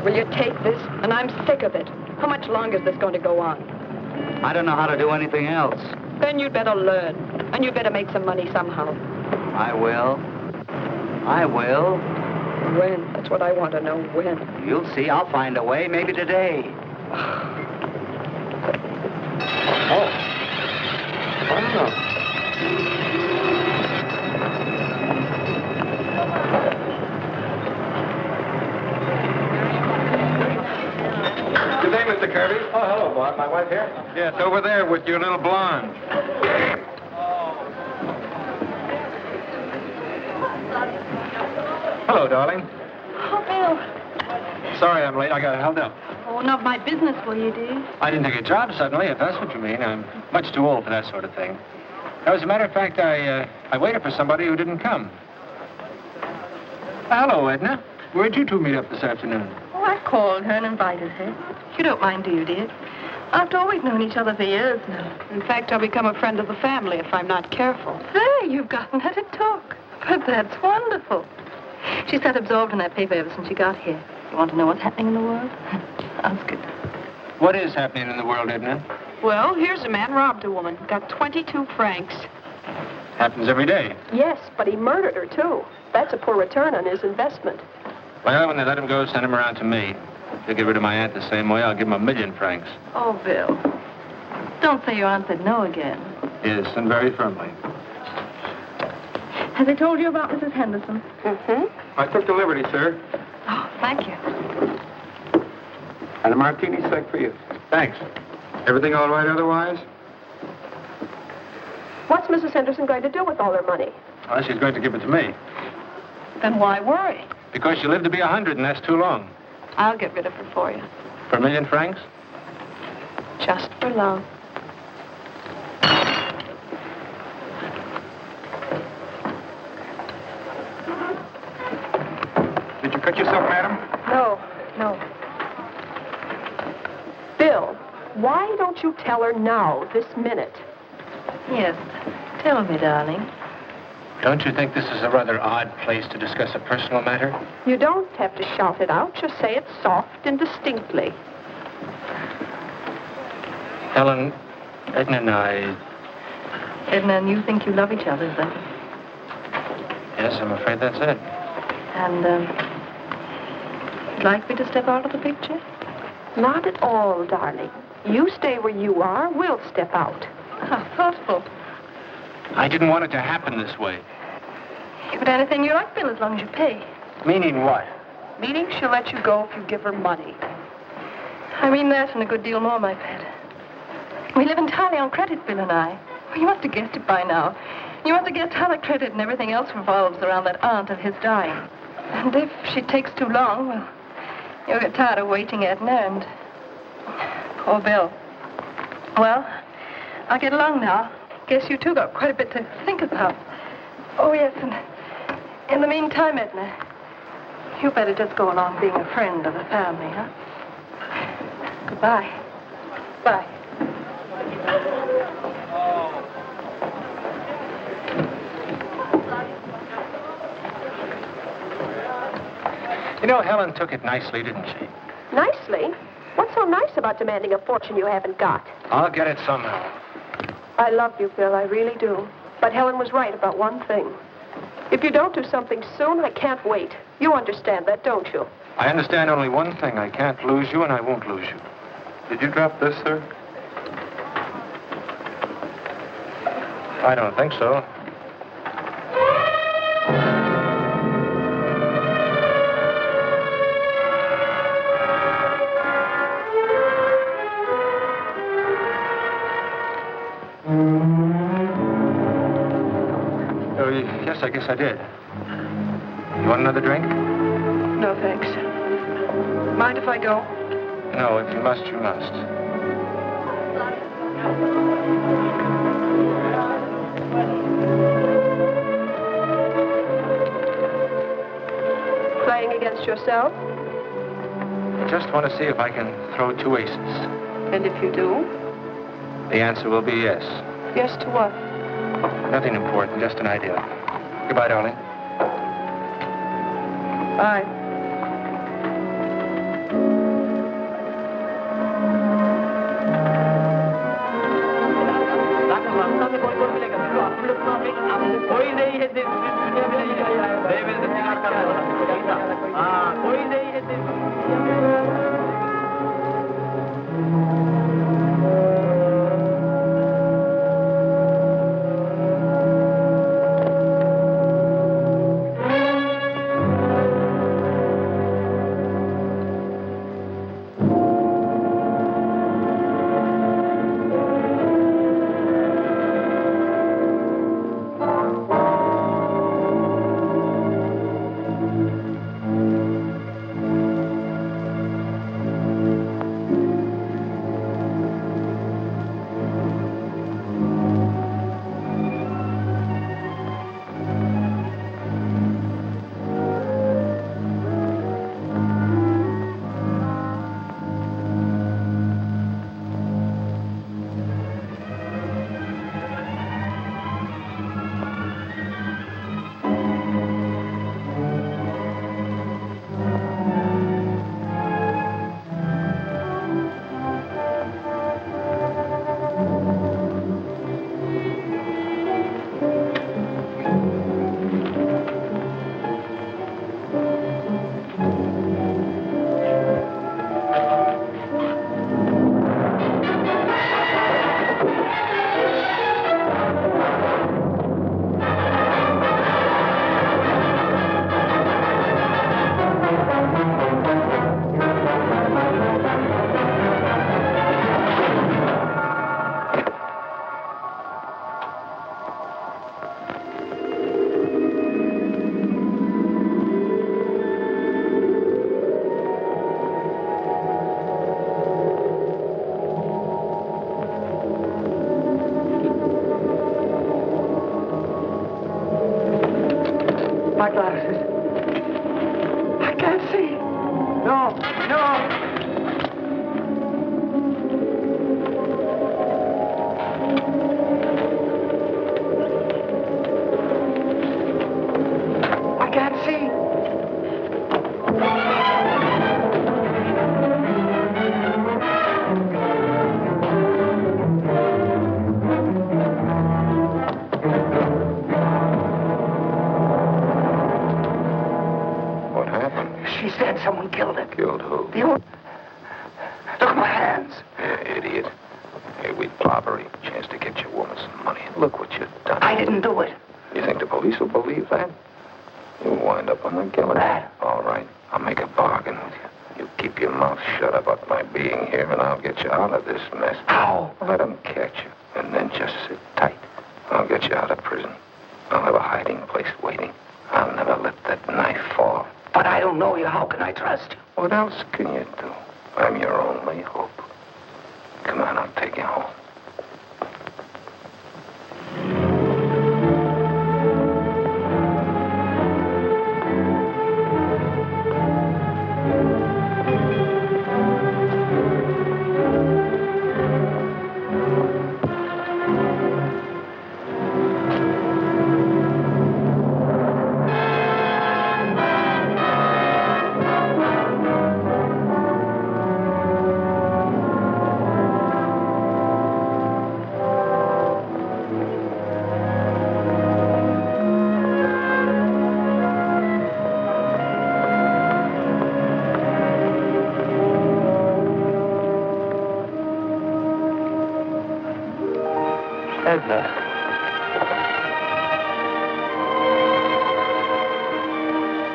Will you take this? And I'm sick of it. How much longer is this going to go on? I don't know how to do anything else. Then you'd better learn. And you'd better make some money somehow. I will. I will. When? That's what I want to know. When? You'll see. I'll find a way. Maybe today. Oh. Wow. Good day, Mr. Kirby. Oh, hello, Bob. My wife here? Yes, over there with your little blonde. Hello, darling. Oh, Bill. Sorry I'm late. I got held up. Oh, not my business for you, dear. I didn't take a job suddenly, if that's what you mean. I'm much too old for that sort of thing. As a matter of fact, I waited for somebody who didn't come. Hello, Edna. Where'd you two meet up this afternoon? Oh, I called her and invited her. You don't mind, do you, dear? After all, we've known each other for years now. In fact, I'll become a friend of the family if I'm not careful. There, you've gotten her to talk. But that's wonderful. She's that absorbed in that paper ever since she got here. You want to know what's happening in the world? Ask it. What is happening in the world, Edna? Well, here's a man robbed a woman. Got 22 francs. Happens every day. Yes, but he murdered her, too. That's a poor return on his investment. Well, when they let him go, send him around to me. If they get rid of my aunt the same way, I'll give him 1,000,000 francs. Oh, Bill. Don't say your aunt said no again. Yes, and very firmly. Has he told you about Mrs. Henderson? I took the liberty, sir. Oh, thank you. And a martini sec for you. Thanks. Everything all right otherwise? What's Mrs. Henderson going to do with all her money? Well, she's going to give it to me. Then why worry? Because she lived to be 100, and that's too long. I'll get rid of her for you. For 1,000,000 francs? Just for love. Did you cut yourself, madam? No. Bill, why don't you tell her now, this minute? Yes. Tell me, darling. Don't you think this is a rather odd place to discuss a personal matter? You don't have to shout it out. Just say it soft and distinctly. Helen, Edna and I... Edna and you think you love each other, is that it? Yes, I'm afraid that's it. And, you'd like me to step out of the picture? Not at all, darling. You stay where you are. We'll step out. How thoughtful. I didn't want it to happen this way. But anything you like, Bill, as long as you pay. Meaning what? Meaning she'll let you go if you give her money. I mean that and a good deal more, my pet. We live entirely on credit, Bill and I. You must have guessed it by now. You must have guessed how the credit and everything else revolves around that aunt of his dying. And if she takes too long, well, you'll get tired of waiting, Edna, and... Poor Bill. Well, I'll get along now. Guess you two got quite a bit to think about. Oh, yes, and in the meantime, Edna, you better just go along being a friend of the family, huh? Goodbye. Bye. You know, Helen took it nicely, didn't she? Nicely? What's so nice about demanding a fortune you haven't got? I'll get it somehow. I love you, Bill. I really do. But Helen was right about one thing. If you don't do something soon, I can't wait. You understand that, don't you? I understand only one thing. I can't lose you, and I won't lose you. Did you drop this, sir? I don't think so. Yes, I guess I did. You want another drink? No, thanks. Mind if I go? No, if you must, you must. Playing against yourself? I just want to see if I can throw 2 aces. And if you do? The answer will be yes. Yes to what? Nothing important, just an idea. Goodbye, darling. Bye. You... Look at my hands. Yeah, idiot. Hey, we robbery. Chance to get your woman some money. Look what you've done. I didn't do it. You think the police will believe that? You'll wind up on the guillotine. That. All right. I'll make a bargain with you. You keep your mouth shut about my being here, and I'll get you out of this mess. How? Let them catch you, and then just sit tight. I'll get you out of prison. I'll have a hiding place waiting. I'll never let that knife fall. But I don't know you. How can I trust you? What else can you do? I'm your only hope. Come on, I'll take you home.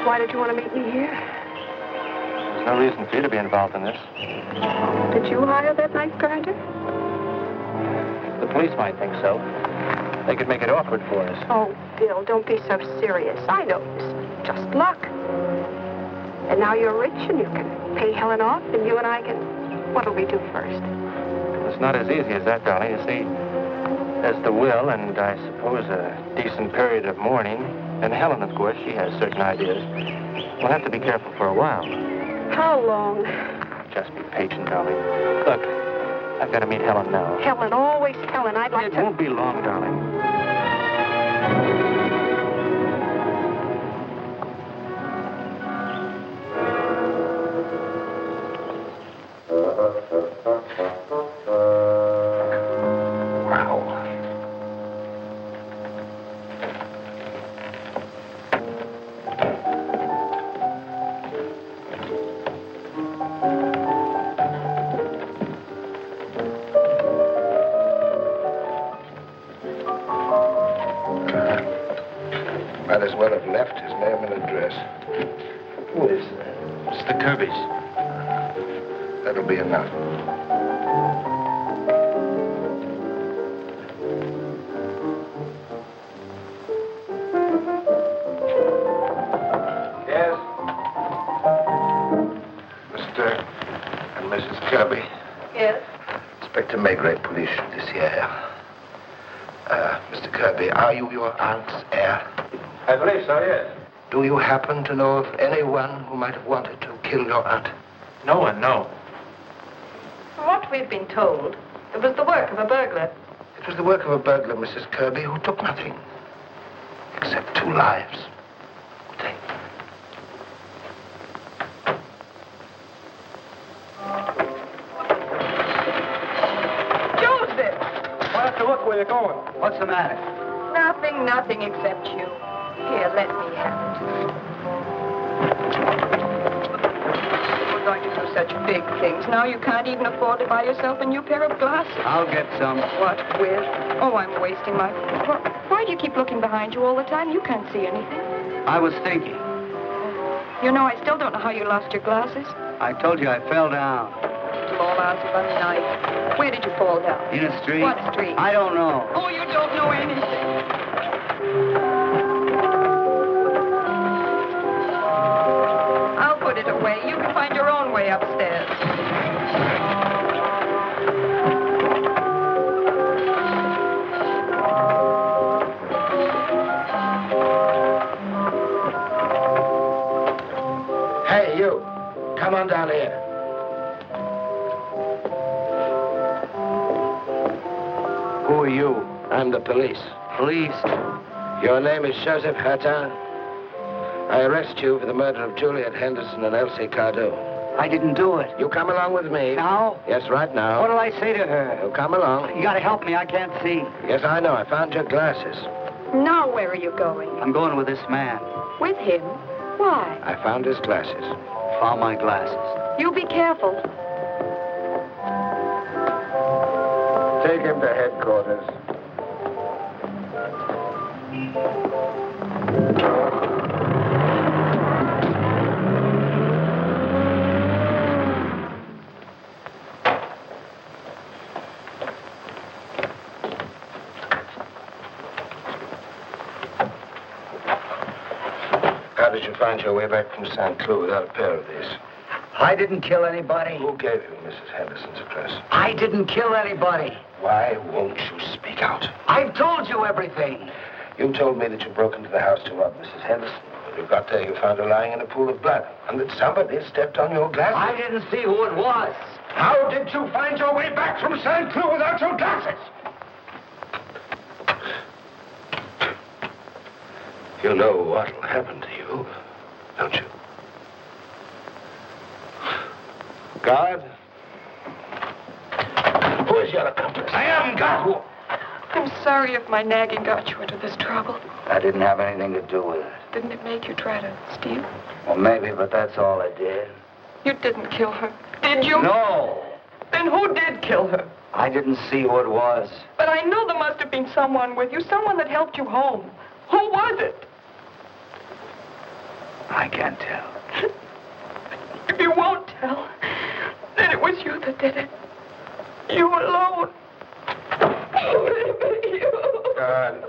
Why did you want to meet me here? There's no reason for you to be involved in this. Did you hire that knife grinder? The police might think so. They could make it awkward for us. Oh, Bill, don't be so serious. I know it's just luck. And now you're rich and you can pay Helen off and you and I can... What'll we do first? It's not as easy as that, darling. You see, there's the will and I suppose a decent period of mourning. And Helen, of course, she has certain ideas. We'll have to be careful for a while. How long? Just be patient, darling. Look, I've got to meet Helen now. Helen, always Helen. I'd like It won't be long, darling. Might as well have left his name and address. Who is that? It's the Kirbys. That'll be enough. Yes? Mr. and Mrs. Kirby. Yes? Inspector Maigret, police judiciaire. Mr. Kirby, are you your aunt's heir? I believe so, yes. Do you happen to know of anyone who might have wanted to kill your aunt? No one, no. From what we've been told, it was the work of a burglar. It was the work of a burglar, Mrs. Kirby, who took nothing except 2 lives. Take. Joseph! Why have to look where you're going? What's the matter? Nothing except you. Here, let me have it. We're going to do such big things. Now you can't even afford to buy yourself a new pair of glasses. I'll get some. What with? Oh, I'm wasting my... Why do you keep looking behind you all the time? You can't see anything. I was thinking. You know, I still don't know how you lost your glasses. I told you I fell down. Fall out of a night. Where did you fall down? In a street? What street? I don't know. Oh, you don't know anything. I'll put it away. You can find your own way upstairs. Hey, you. Come on down here. Who are you? I'm the police. Police? Your name is Joseph Radek. I arrest you for the murder of Juliet Henderson and Elsie Cardew. I didn't do it. You come along with me. Now? Yes, right now. What'll I say to her? You come along. You gotta help me. I can't see. Yes, I know. I found your glasses. Now where are you going? I'm going with this man. With him? Why? I found his glasses. Found my glasses. You be careful. Take him to headquarters. How did you find your way back from St. Cloud without a pair of these? I didn't kill anybody. Who gave you Mrs. Henderson's address? I didn't kill anybody. Why won't you speak out? I've told you everything. You told me that you broke into the house to rob Mrs. Henderson. When you got there, you found her lying in a pool of blood, and that somebody stepped on your glasses. I didn't see who it was. How did you find your way back from St. Cloud without your glasses? You know what'll happen to you, don't you? Guard? Who is your accomplice? I am God. I'm sorry if my nagging got you into this trouble. I didn't have anything to do with it. Didn't it make you try to steal? Well, maybe, but that's all I did. You didn't kill her, did you? No. Then who did kill her? I didn't see who it was. But I know there must have been someone with you, someone that helped you home. Who was it? I can't tell. If you won't tell, then it was you that did it. You alone. Only you. Guard.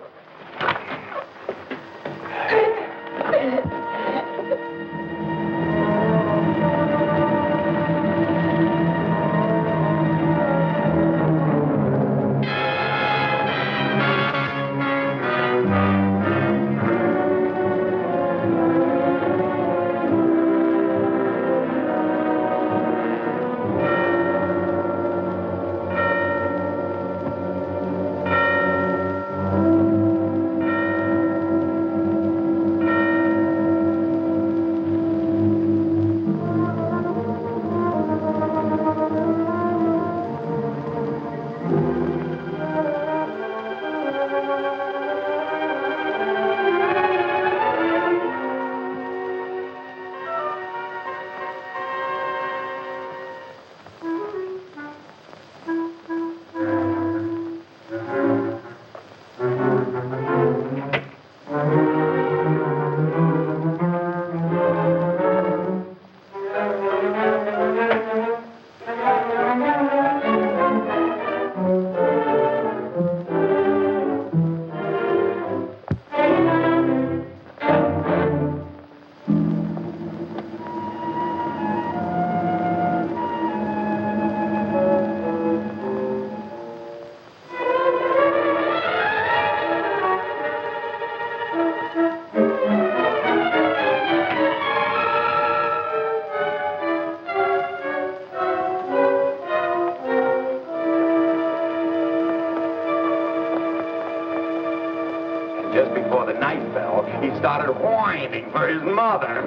Just before the night fell, he started whining for his mother.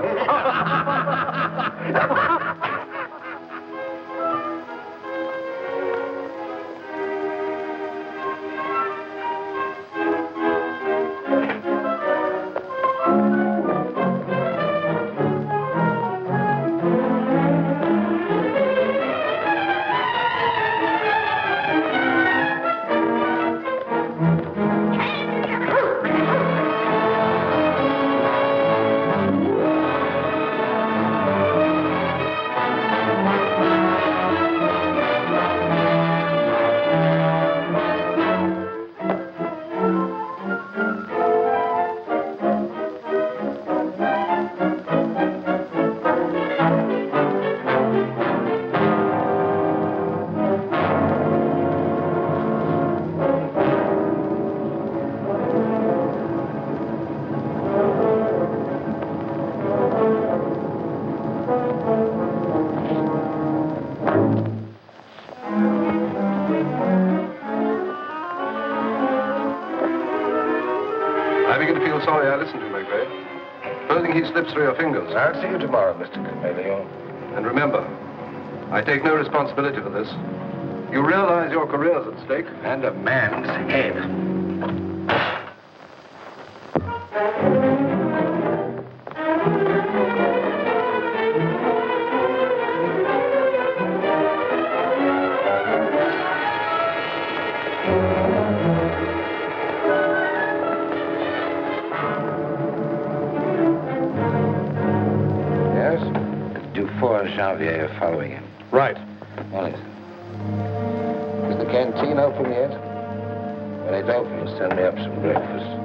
Sorry I listened to him, Maigret. Supposing he slips through your fingers. I'll see you tomorrow, Mr. Chameleon. And remember, I take no responsibility for this. You realize your career's at stake? And a man's head. Xavier are following him. Right. Wallace. Is the canteen open yet? When it opens, send me up some breakfast.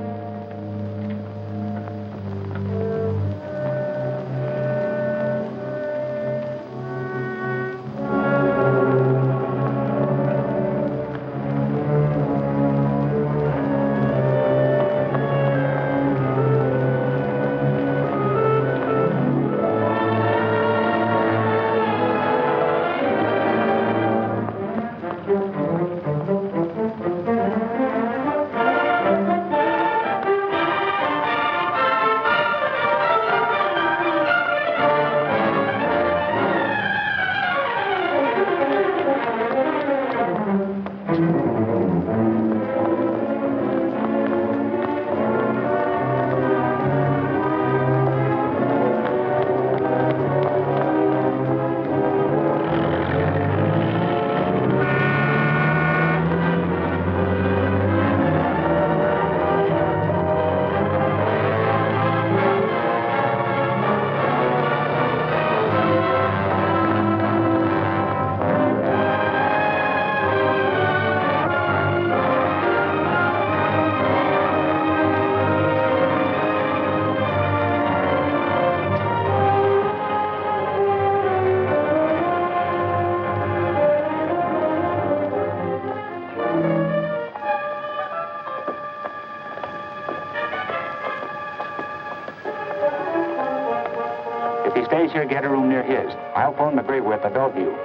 If he stays here, get a room near his. I'll phone Maigret at the Bellevue.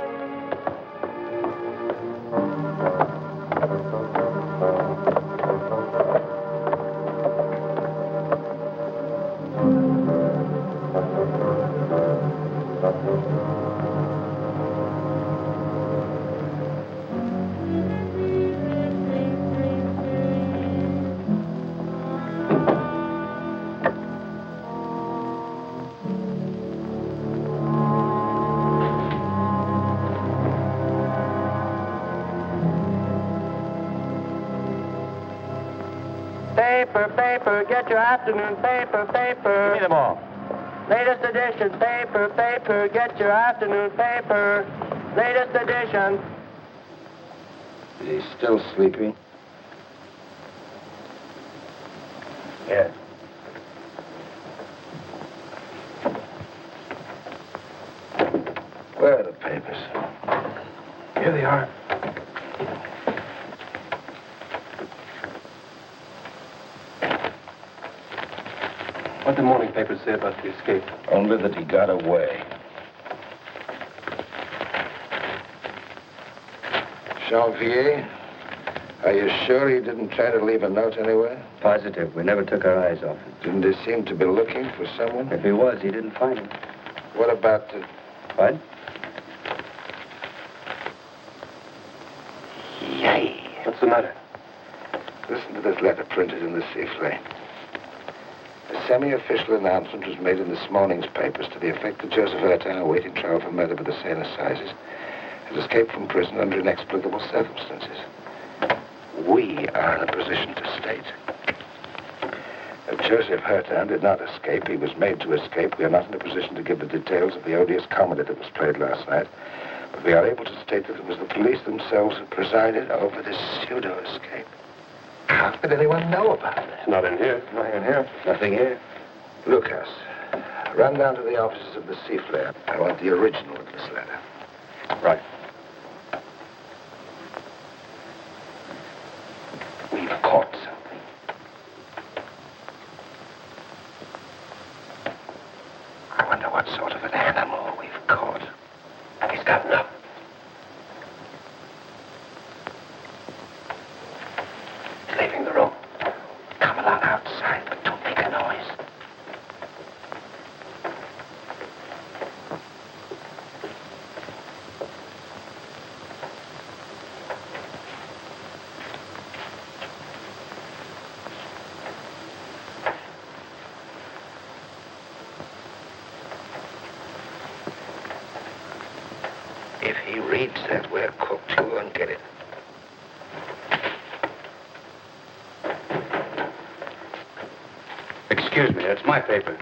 Paper, get your afternoon paper. Give me them all. Latest edition, paper, get your afternoon paper. Latest edition. Is he still sleepy? Yes. Where are the papers? Here they are. What the morning papers say about the escape? Only that he got away. Janvier, are you sure he didn't try to leave a note anywhere? Positive. We never took our eyes off him. Didn't he seem to be looking for someone? If he was, he didn't find him. What about the... What? Yay! What's the matter? Listen to this letter printed in the sifflet. A semi-official announcement was made in this morning's papers to the effect that Joseph Urtain, awaiting trial for murder by the Seine Assizes, had escaped from prison under inexplicable circumstances. We are in a position to state. If Joseph Urtain did not escape, he was made to escape. We are not in a position to give the details of the odious comedy that was played last night, but we are able to state that it was the police themselves who presided over this pseudo-escape. How could anyone know about it? It's not in here. Nothing in here. Nothing here. Lucas, run down to the offices of the sifflet. I want the original of this letter. Right. We've caught something. I wonder what sort of an animal we've caught. He's gotten up. He's leaving the room. Come along outside, but don't make a noise. If he reads that we're cooked, he won't get it. Excuse me, that's my paper.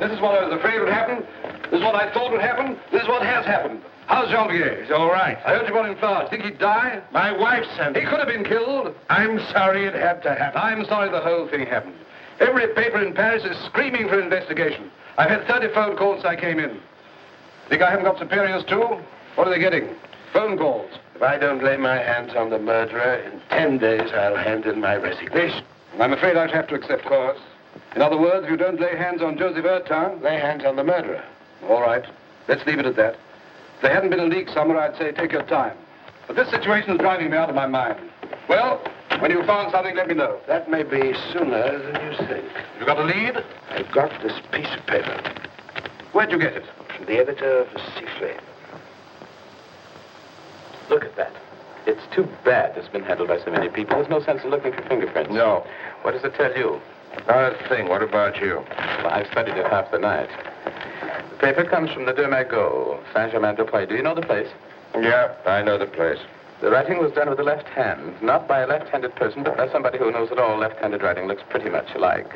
This is what I was afraid would happen. This is what I thought would happen. This is what has happened. How's Jean-Pierre? He's all right. I heard you brought him flowers. Think he'd die? My wife sent He him. could have been killed. I'm sorry it had to happen. I'm sorry the whole thing happened. Every paper in Paris is screaming for investigation. I've had 30 phone calls since I came in. Think I haven't got superiors too? What are they getting? Phone calls. If I don't lay my hands on the murderer, in 10 days I'll hand in my resignation. I'm afraid I'd have to accept course. In other words, if you don't lay hands on Joseph Ertin, Lay hands on the murderer. all right. Let's leave it at that. If there hadn't been a leak somewhere, I'd say take your time. But this situation is driving me out of my mind. Well, when you've found something, let me know. That may be sooner than you think. You got a lead? I've got this piece of paper Where'd you get it? from the editor of the Sifflet. Look at that. It's too bad it's been handled by so many people. There's no sense in looking for fingerprints. No. What does it tell you? Not a thing. What about you? Well, I've studied it half the night. The paper comes from the Deux Maigret, Saint-Germain-des-Prés. Do you know the place? Yeah, I know the place. The writing was done with the left hand, not by a left-handed person, but by somebody who knows that all left-handed writing looks pretty much alike.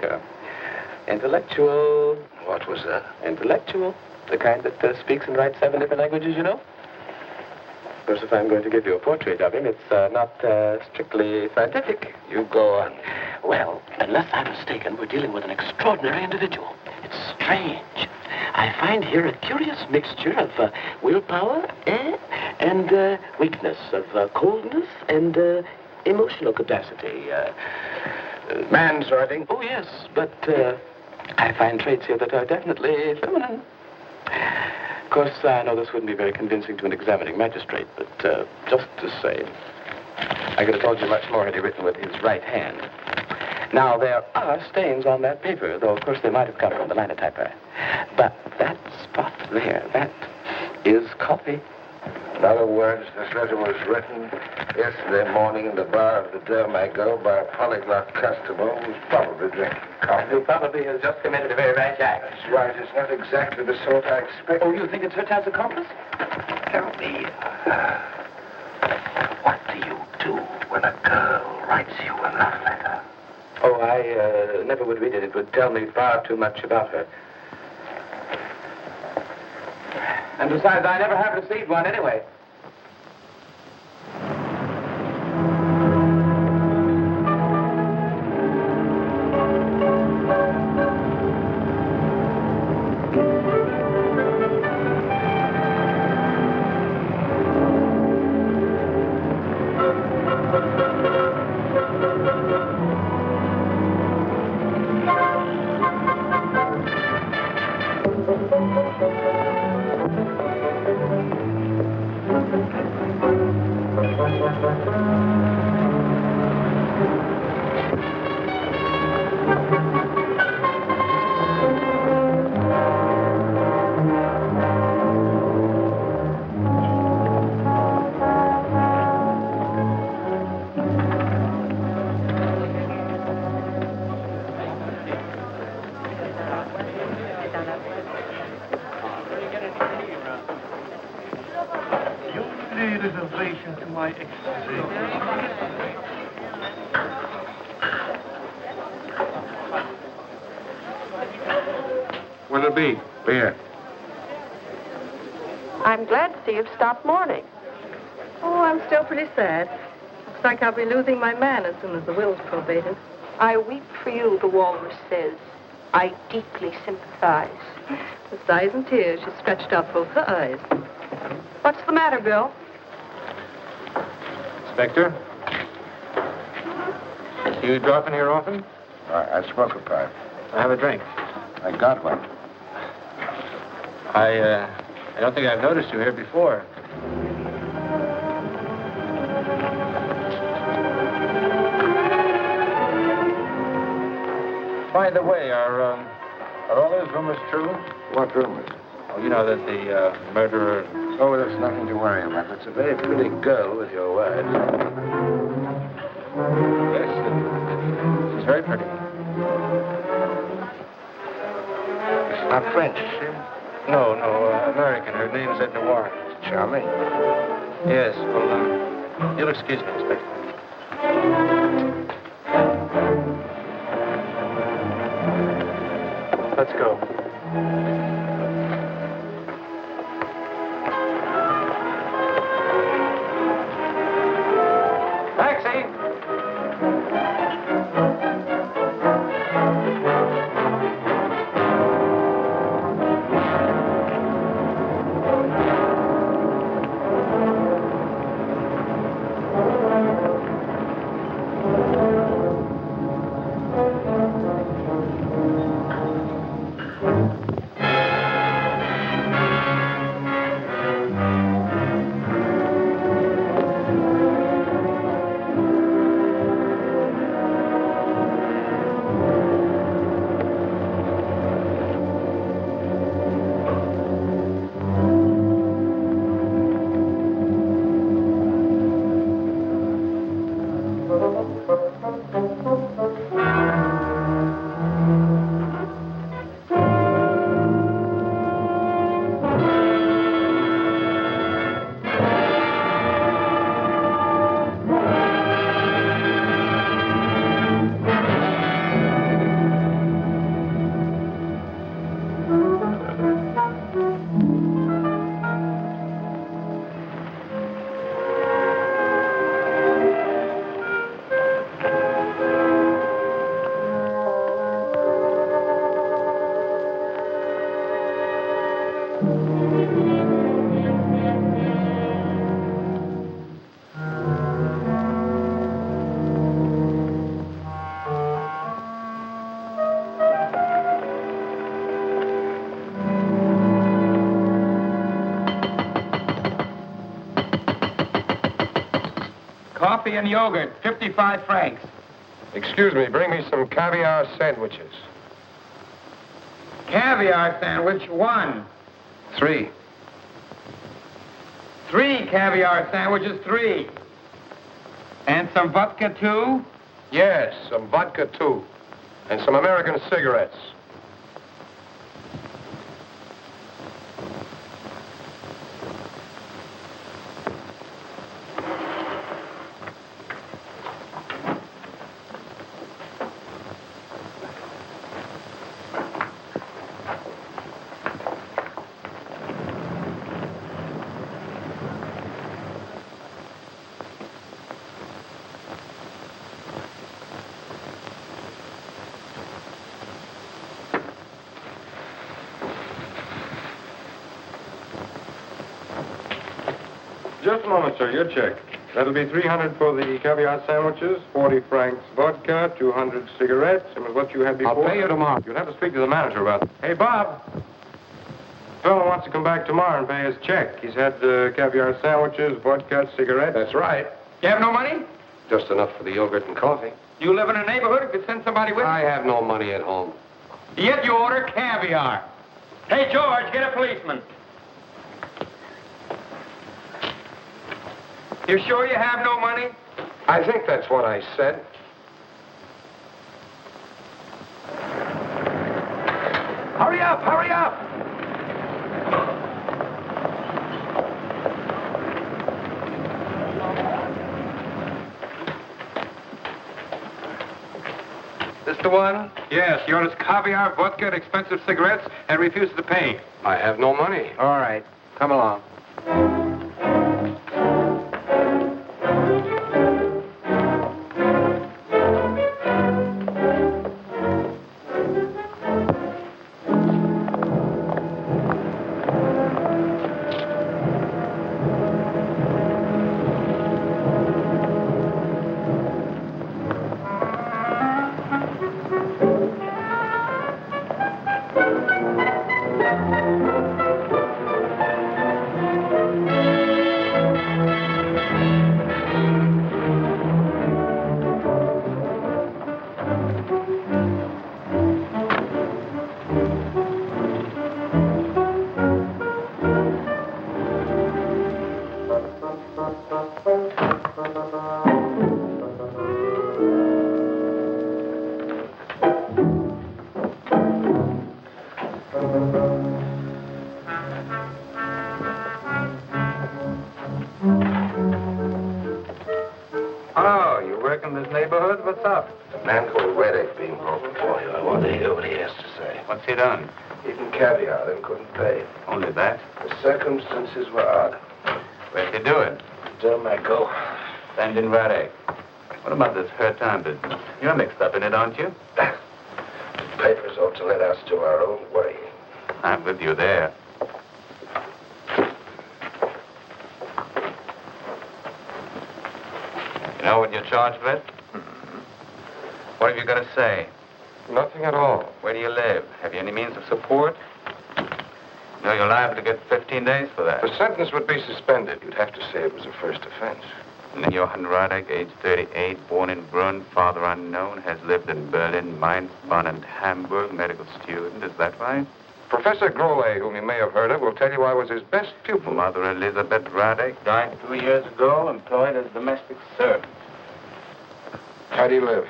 Intellectual. What was that? Intellectual. The kind that speaks and writes 7 different languages, you know? Of course, if I'm going to give you a portrait of him, it's not strictly scientific. You go on. Well, unless I'm mistaken, we're dealing with an extraordinary individual. It's strange. I find here a curious mixture of willpower and weakness, of coldness and emotional capacity. Man's writing. Oh, yes, but I find traits here that are definitely feminine. Of course, I know this wouldn't be very convincing to an examining magistrate, but just the same. I could have told you much more had he written with his right hand. Now, there are stains on that paper, though, of course, they might have come from the linotyper. But that spot there, that is coffee. In other words, this letter was written yesterday morning in the bar of the Deux Maigret by a polyglot customer who was probably drinking coffee. Who probably has just committed a very rash act. That's right. It's not exactly the sort I expected. Oh, you think it's Ertin's accomplice? Tell me, what do you do when a girl writes you a love letter? Oh, I never would read it. It would tell me far too much about her. And besides, I never have received one anyway. Reservation to my extrait. What'll it be? Beer. I'm glad to see you've stopped mourning. Oh, I'm still pretty sad. Looks like I'll be losing my man as soon as the will's probated. I weep for you, the walrus says. I deeply sympathize. With sighs and tears, she stretched out both her eyes. What's the matter, Bill? Inspector? You drop in here often? I smoke a pipe. I have a drink. I got one. I don't think I've noticed you here before. By the way, are all those rumors true? What rumors? Oh, you know that the murderer... Oh, that's nothing to worry about. It's a very pretty girl with your words. Yes, she's very pretty. It's not French, is she? No, American. Her name's Noir. Charming. Yes, well, you'll excuse me, Inspector. Let's go. Taxi! Coffee and yogurt, 55 francs. Excuse me, bring me some caviar sandwiches. Caviar sandwich, 1. 3. 3 caviar sandwiches, 3. And some vodka, 2? Yes, some vodka, too. And some American cigarettes. Just a moment, sir. Your check. That'll be 300 for the caviar sandwiches, 40 francs vodka, 200 cigarettes, and with what you had before. I'll pay you tomorrow. You'll have to speak to the manager about it. Hey, Bob. Fellow wants to come back tomorrow and pay his check. He's had caviar sandwiches, vodka, cigarettes. That's right. You have no money? Just enough for the yogurt and coffee. You live in a neighborhood if you send somebody with I have no money at home. Yet you order caviar. Hey, George, get a policeman. You sure you have no money? I think that's what I said. Hurry up, hurry up! This the one? Yes, he orders caviar, vodka, and expensive cigarettes, and refuses to pay. I have no money. All right. Come along. What's he done? Even caviar, they couldn't pay. Only that? The circumstances were odd. Where'd you do it? Delmaco. And in Radek. What about this Hyde-White business? You're mixed up in it, aren't you? The papers ought to let us do our own way. I'm with you there. You know what you're charged with? What have you got to say? Nothing at all. Where do you live? Have you any means of support? You know, you're liable to get 15 days for that. The sentence would be suspended. You'd have to say it was a first offense. And then Johann Radek, age 38, born in Brunn, father unknown, has lived in Berlin, Mainz, Bonn, and Hamburg, medical student. Is that right? Professor Grole, whom you may have heard of, will tell you I was his best pupil. Mother Elizabeth Radek died 2 years ago, employed as domestic servant. How do you live?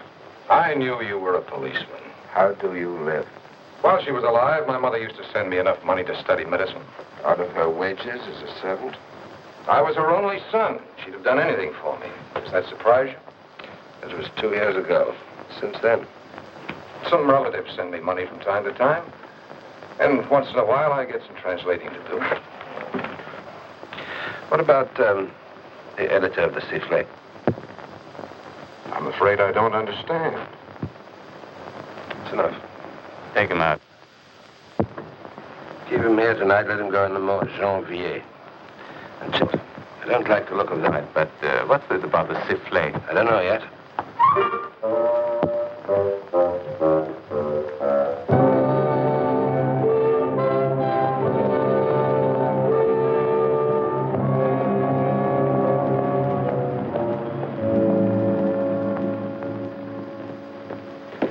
I knew you were a policeman. How do you live? While she was alive, my mother used to send me enough money to study medicine. Out of her wages as a servant? I was her only son. She'd have done anything for me. Does that surprise you? It was 2 years ago. Since then? Some relatives send me money from time to time. And once in a while, I get some translating to do. What about the editor of the Sifflet? I'm afraid I don't understand. It's enough. Take him out. Keep him here tonight. Let him go in the moat, Janvier. And Chip, I don't like the look of that. But what's this about the Sifflet? I don't know yet.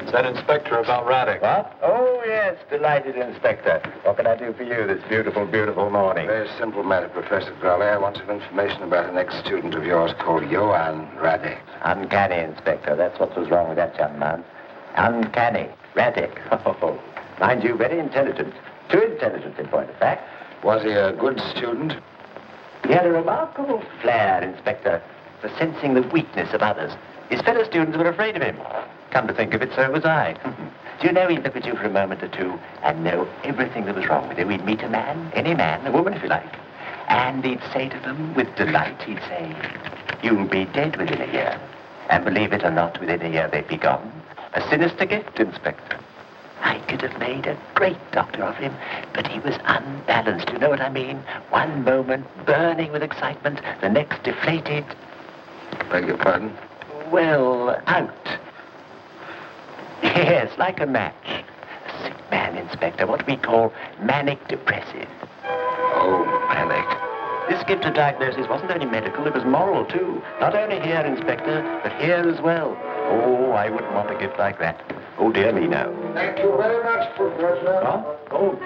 Is that Inspector about Radek? What? Oh, yes, delighted, Inspector. What can I do for you this beautiful, beautiful morning? Very simple matter, Professor Grole. I want some information about an ex-student of yours called Johann Radek. Uncanny, Inspector. That's what was wrong with that young man. Uncanny. Radek. Oh, mind you, very intelligent. Too intelligent, in point of fact. Was he a good student? He had a remarkable flair, Inspector, for sensing the weakness of others. His fellow students were afraid of him. Come to think of it, so was I. Do you know, he'd look at you for a moment or two and know everything that was wrong with you. He'd meet a man, any man, a woman if you like, and he'd say to them with delight, he'd say, "You'll be dead within a year." And believe it or not, within a year they'd be gone. A sinister gift, Inspector. I could have made a great doctor of him, but he was unbalanced, you know what I mean? One moment burning with excitement, the next deflated. Beg your pardon? Well, out. Yes, like a match. A sick man, Inspector, what we call manic depressive. Oh, manic. This gift of diagnosis wasn't only medical, it was moral, too. Not only here, Inspector, but here as well. Oh, I wouldn't want a gift like that. Oh, dear me, no. Thank you very much, Professor. Huh? Oh.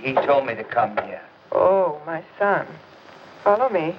He told me to come here. Oh, my son. Follow me.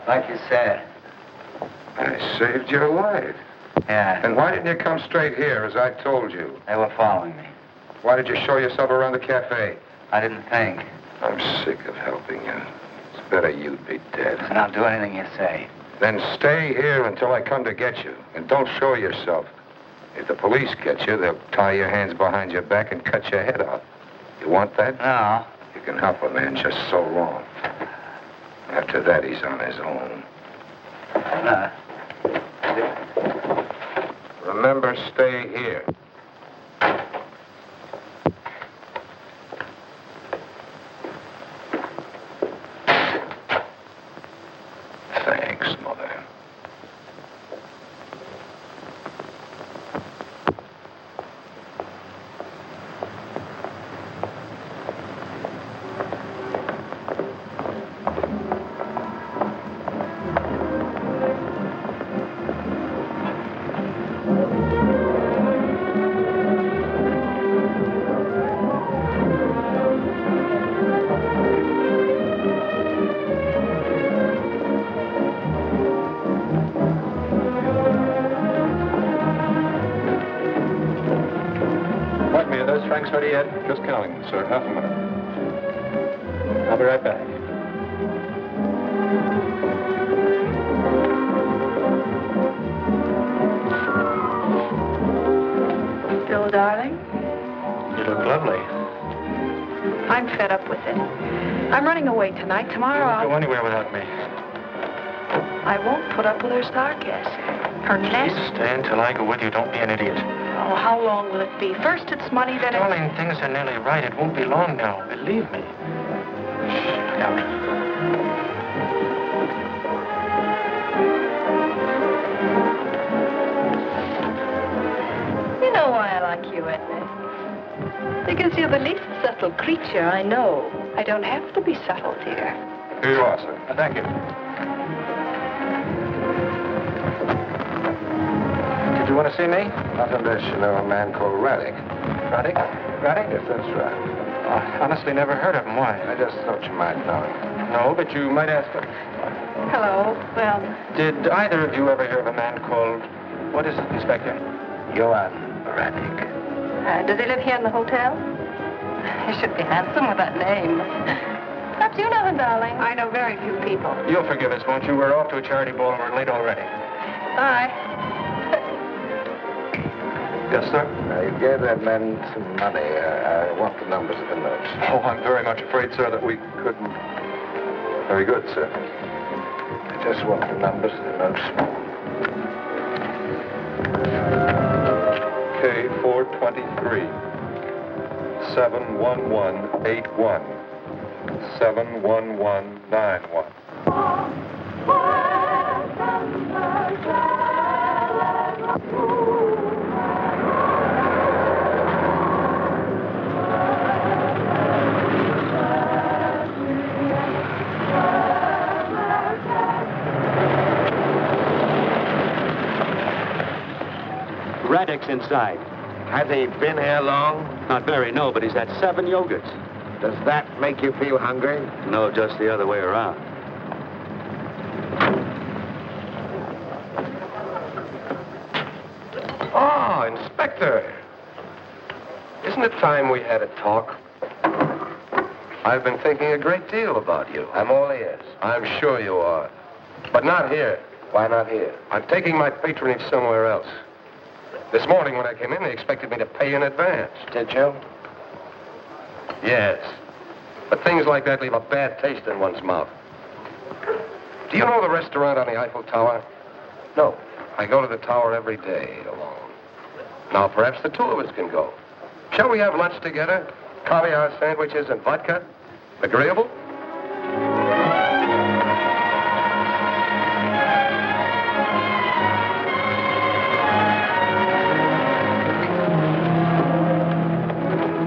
Like you said. I saved your life. Yeah. And why didn't you come straight here, as I told you? They were following me. Why did you show yourself around the cafe? I didn't think. I'm sick of helping you. It's better you'd be dead. And I'll do anything you say. Then stay here until I come to get you. And don't show yourself. If the police get you, they'll tie your hands behind your back and cut your head off. You want that? No. You can help a man just so long. After that, he's on his own. Remember, stay here. Thanks, Mother. Frank's ready yet? Just counting, sir. Half a minute. I'll be right back. Bill, darling, You look lovely. I'm fed up with it. I'm running away tonight. Tomorrow You I'll... won't go anywhere without me. I won't put up with her sarcasm. Her nest... Please stay until I go with you. Don't be an idiot. Oh, how long will it be? First it's money, then it's... Darling, things are nearly right. It won't be long now. Believe me. Now. You know why I like you, Edna? Because you're the least subtle creature I know. I don't have to be subtle, dear. Here you are, sir. Thank you. Did you want to see me? Not unless you know a man called Radek. Radek? Radek? Yes, that's right. I honestly never heard of him. Why? I just thought you might know him. No, but you might ask him. Hello. Well... Did either of you ever hear of a man called... What is it, Inspector? Johann Radek. Does he live here in the hotel? He should be handsome with that name. Perhaps you know him, darling. I know very few people. You'll forgive us, won't you? We're off to a charity ball and we're late already. Bye. Yes, sir? You gave that man some money. I want the numbers of the notes. Oh, I'm very much afraid, sir, that we couldn't. Very good, sir. I just want the numbers of the notes. K423. 71181. 71191. Radek's inside. Has he been here long? Not very, no, but he's had 7 yogurts. Does that make you feel hungry? No, just the other way around. Oh, Inspector. Isn't it time we had a talk? I've been thinking a great deal about you. I'm all ears. I'm sure you are. But not here. Why not here? I'm taking my patronage somewhere else. This morning when I came in, they expected me to pay in advance. Did you? Yes. But things like that leave a bad taste in one's mouth. Do you know the restaurant on the Eiffel Tower? No, I go to the tower every day alone. Now, perhaps the two of us can go. Shall we have lunch together? Caviar sandwiches and vodka? Agreeable?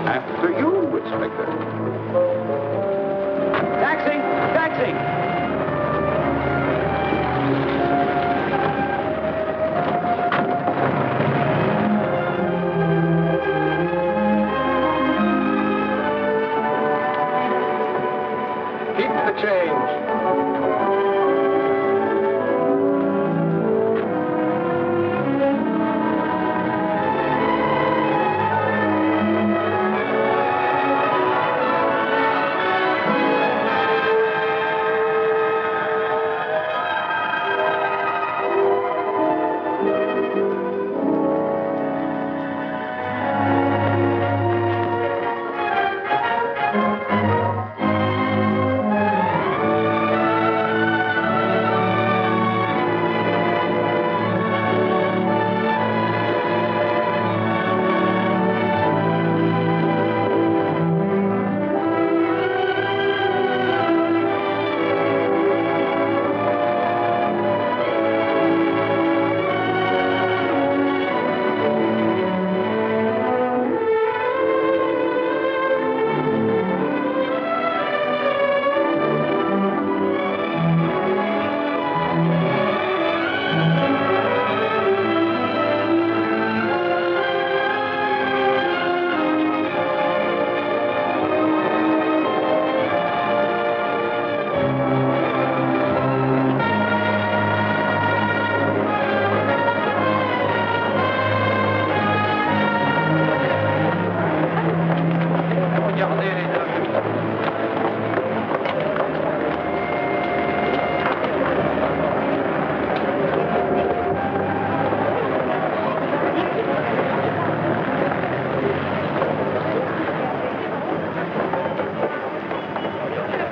After you, Inspector. Taxi! Taxi!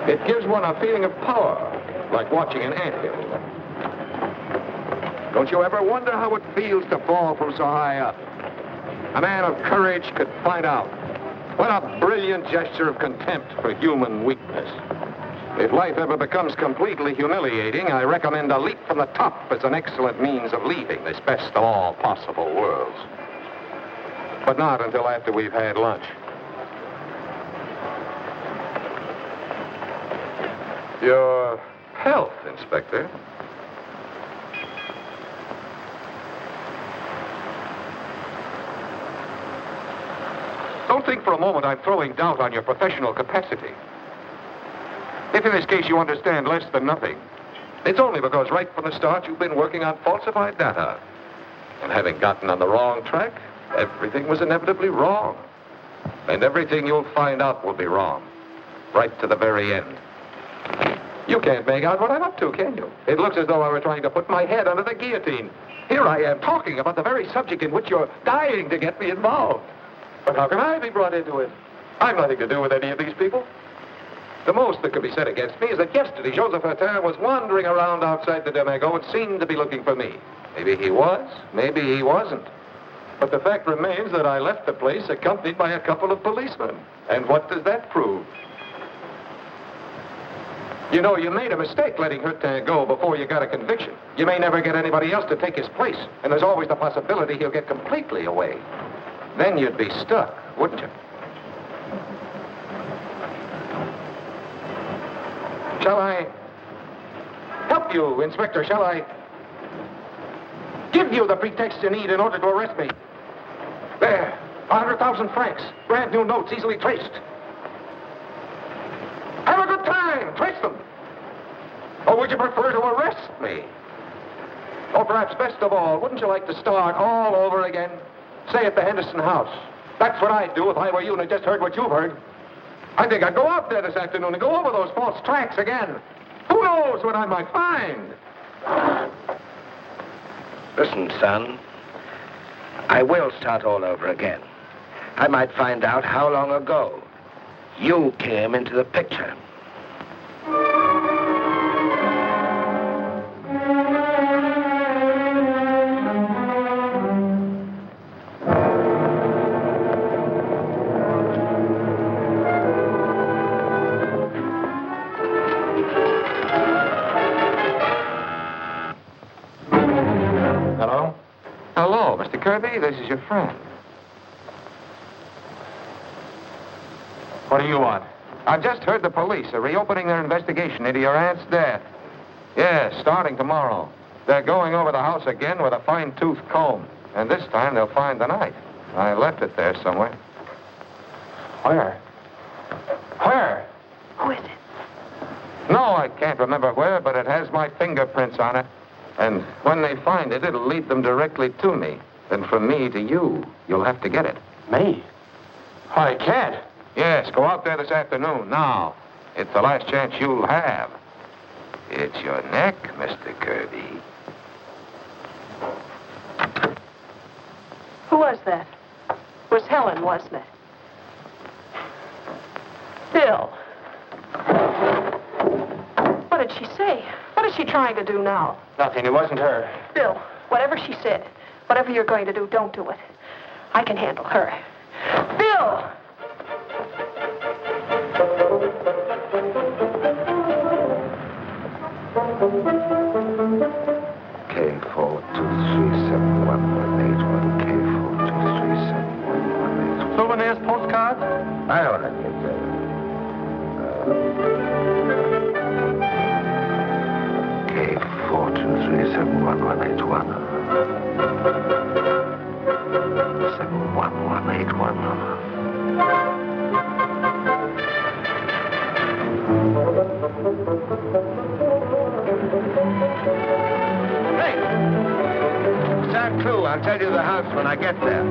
It gives one a feeling of power, like watching an anthill. Don't you ever wonder how it feels to fall from so high up? A man of courage could find out. What a brilliant gesture of contempt for human weakness. If life ever becomes completely humiliating, I recommend a leap from the top as an excellent means of leaving this best of all possible worlds. But not until after we've had lunch. Your health, Inspector. Don't think for a moment I'm throwing doubt on your professional capacity. If in this case you understand less than nothing, it's only because right from the start you've been working on falsified data. And having gotten on the wrong track, everything was inevitably wrong. And everything you'll find out will be wrong. Right to the very end. You can't make out what I'm up to, can you? It looks as though I were trying to put my head under the guillotine. Here I am talking about the very subject in which you're dying to get me involved. But how can I be brought into it? I've nothing to do with any of these people. The most that could be said against me is that yesterday Joseph Hertin was wandering around outside the Demago and seemed to be looking for me. Maybe he was, maybe he wasn't. But the fact remains that I left the place accompanied by a couple of policemen. And what does that prove? You know, you made a mistake letting Hertin go before you got a conviction. You may never get anybody else to take his place, and there's always the possibility he'll get completely away. Then you'd be stuck, wouldn't you? Shall I help you, Inspector? Shall I give you the pretext you need in order to arrest me? There, 100,000 francs, brand new notes, easily traced. Have a good time. Trace them. Or would you prefer to arrest me? Or perhaps best of all, wouldn't you like to start all over again? Say at the Henderson house. That's what I'd do if I were you and had just heard what you've heard. I think I'd go out there this afternoon and go over those false tracks again. Who knows what I might find? Listen, son. I will start all over again. I might find out how long ago you came into the picture. see this is your friend. What do you want? I've just heard the police are reopening their investigation into your aunt's death. Yes, starting tomorrow. They're going over the house again with a fine-tooth comb. And this time they'll find the knife. I left it there somewhere. Where? Where? Who is it? No, I can't remember where, but it has my fingerprints on it. And when they find it, it'll lead them directly to me. Then from me to you, you'll have to get it. Me? I can't. Yes, go out there this afternoon, now. It's the last chance you'll have. It's your neck, Mr. Kirby. Who was that? It was Helen, wasn't it? Bill. What did she say? What is she trying to do now? Nothing. It wasn't her. Bill, whatever she said, whatever you're going to do, don't do it. I can handle her. Bill! K4237118. K4237118. Souvenirs, postcards? I don't know. K4237118. 71181. Hey! Start clue. I'll tell you the house when I get there.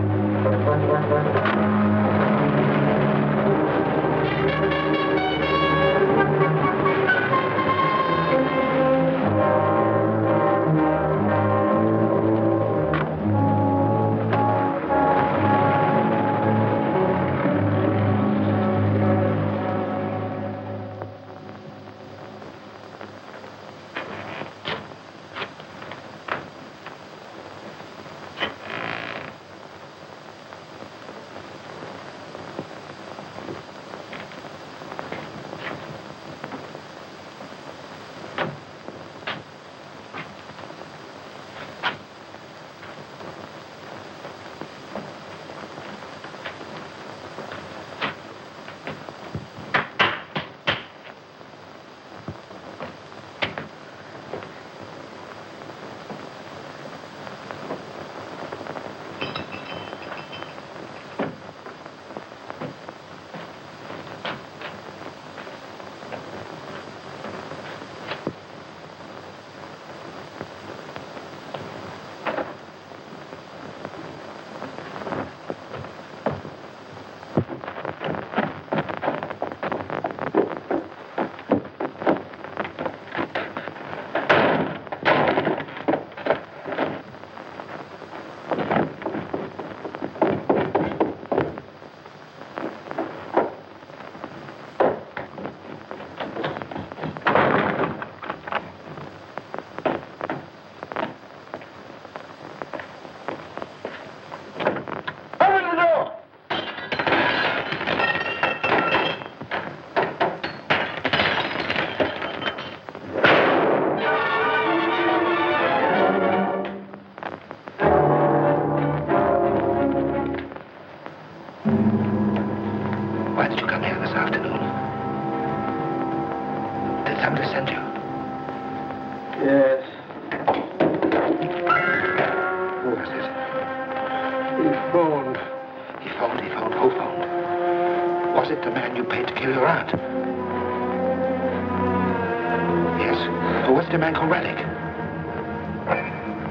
Was it a man called Radek?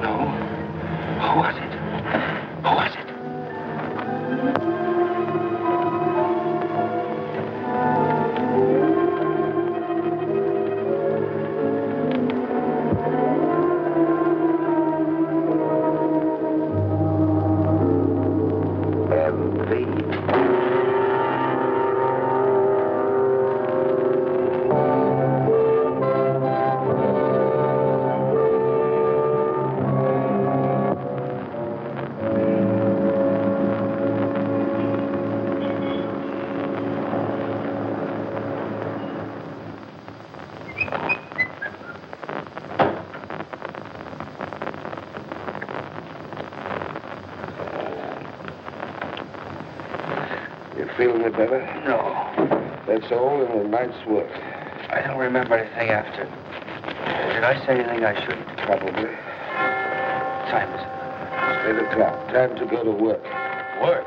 No. Who was it? Who was it? Feeling it better? No. That's all in a night's work. I don't remember anything after. Did I say anything I shouldn't? Probably. What time is it? 8 o'clock. Time to go to work. Work?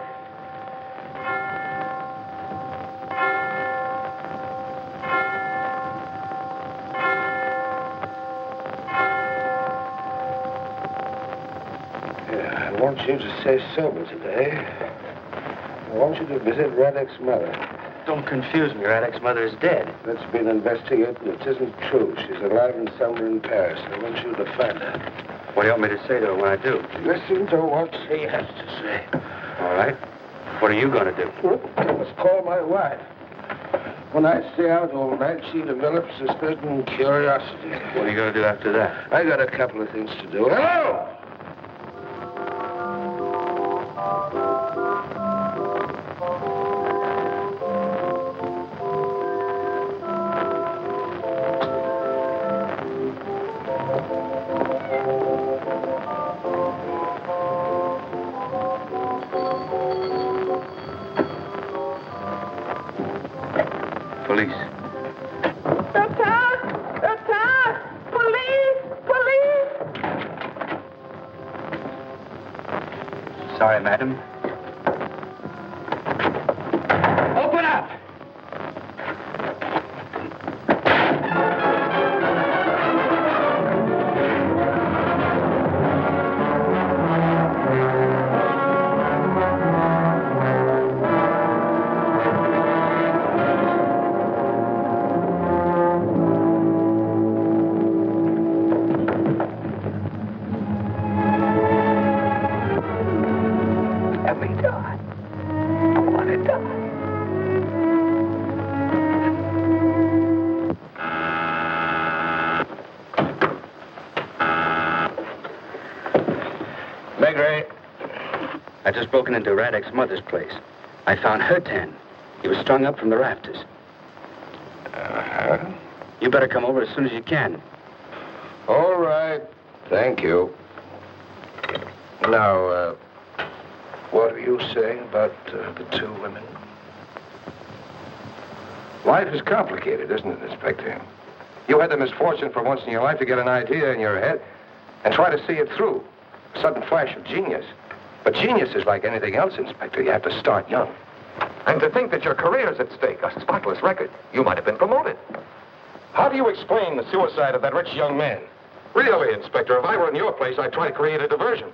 Yeah, I want you to stay sober today. I want you to visit Radek's mother. Don't confuse me. Radek's mother is dead. That's been investigated, and it isn't true. She's alive and somewhere in Paris. I want you to find her. What do you want me to say to her when I do? Listen to what she has to say. All right. What are you going to do? I must call my wife. When I stay out all night, she develops a certain curiosity. What are you going to do after that? I got a couple of things to do. Hello! Police. Atop! Police! Sorry, madam. Open up! Maigret. I've just broken into Radek's mother's place. I found her tan. He was strung up from the rafters. You better come over as soon as you can. All right. Thank you. Now, what are you saying about the two women? Life is complicated, isn't it, Inspector? You had the misfortune for once in your life to get an idea in your head and try to see it through. A sudden flash of genius. But genius is like anything else, Inspector. You have to start young. And to think that your career's at stake, a spotless record. You might have been promoted. How do you explain the suicide of that rich young man? Really, Inspector, if I were in your place, I'd try to create a diversion.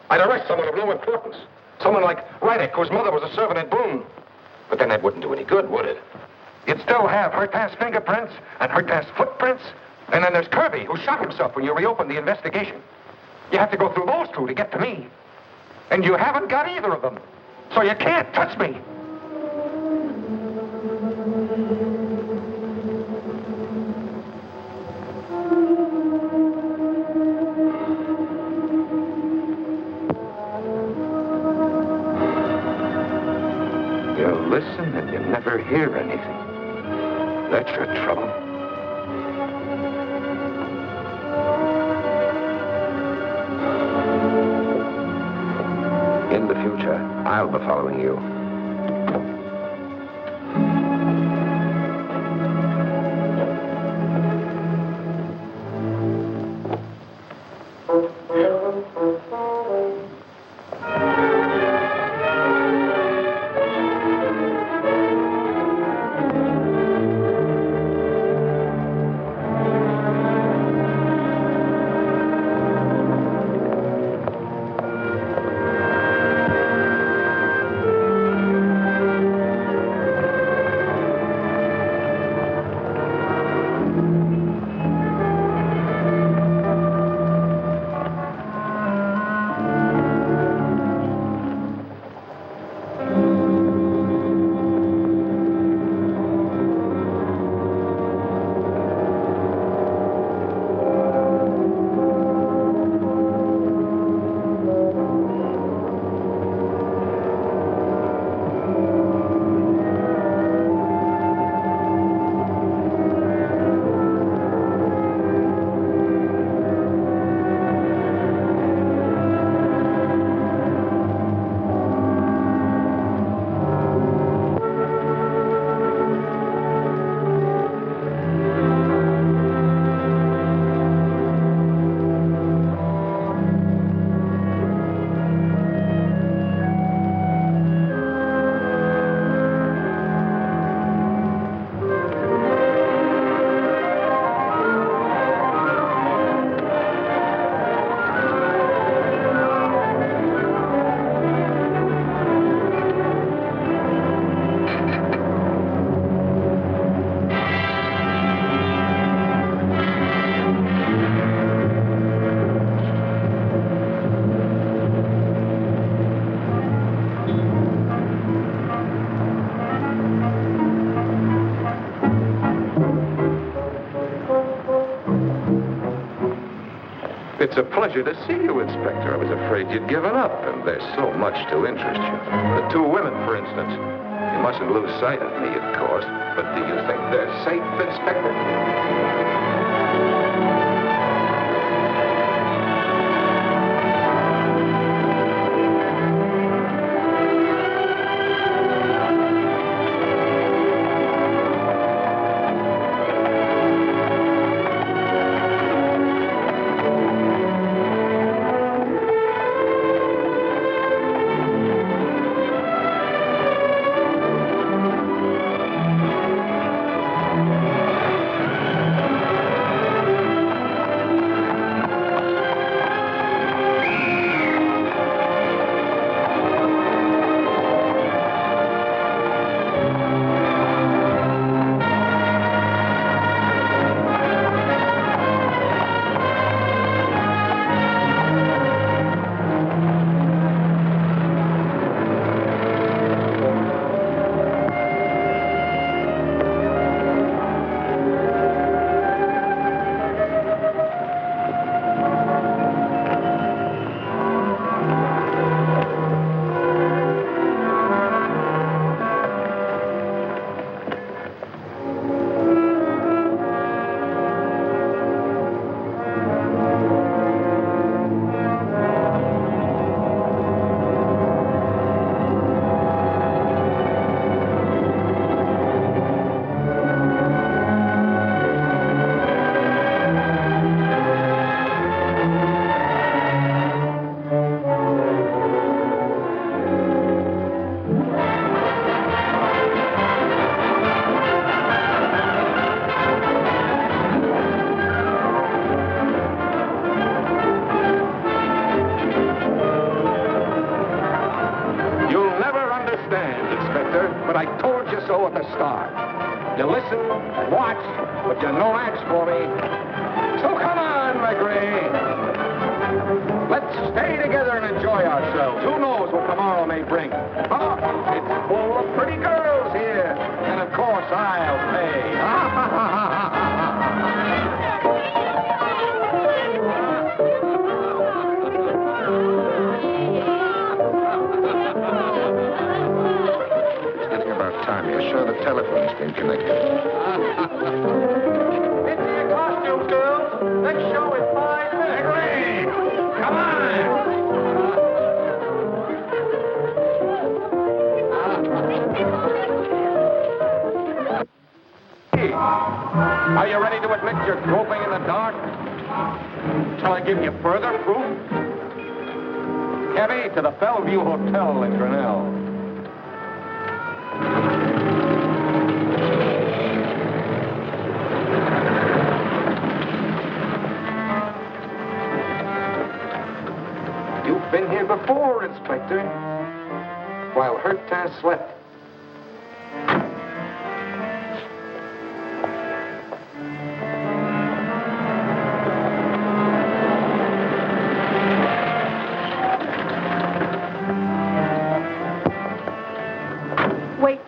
I'd arrest someone of no importance. Someone like Radek, whose mother was a servant at Boone. But then that wouldn't do any good, would it? You'd still have Hurtath's fingerprints and Hurtath's footprints. And then there's Kirby, who shot himself when you reopened the investigation. You have to go through those two to get to me. And you haven't got either of them. So you can't touch me. You listen and you never hear anything. That's your trouble. In the future, I'll be following you. It's a pleasure to see you, Inspector. I was afraid you'd given up, and there's so much to interest you. The two women, for instance. You mustn't lose sight of me, of course. But do you think they're safe, Inspector? You listen and watch, but you're no match for me. So come on, Maigret. Let's stay together and enjoy ourselves. Who knows what tomorrow may bring? Oh, it's full of pretty girls here. And of course, I'll pay. You're sure the telephone's been connected. Into your costumes, girls. Next show is 5 minutes. Maigret! Come on! Hey, are you ready to admit you're groping in the dark? Shall I give you further proof? Cabby, to the Bellevue Hotel in Grinnell. You've been here before, Inspector, while Hurtin slept. Wait.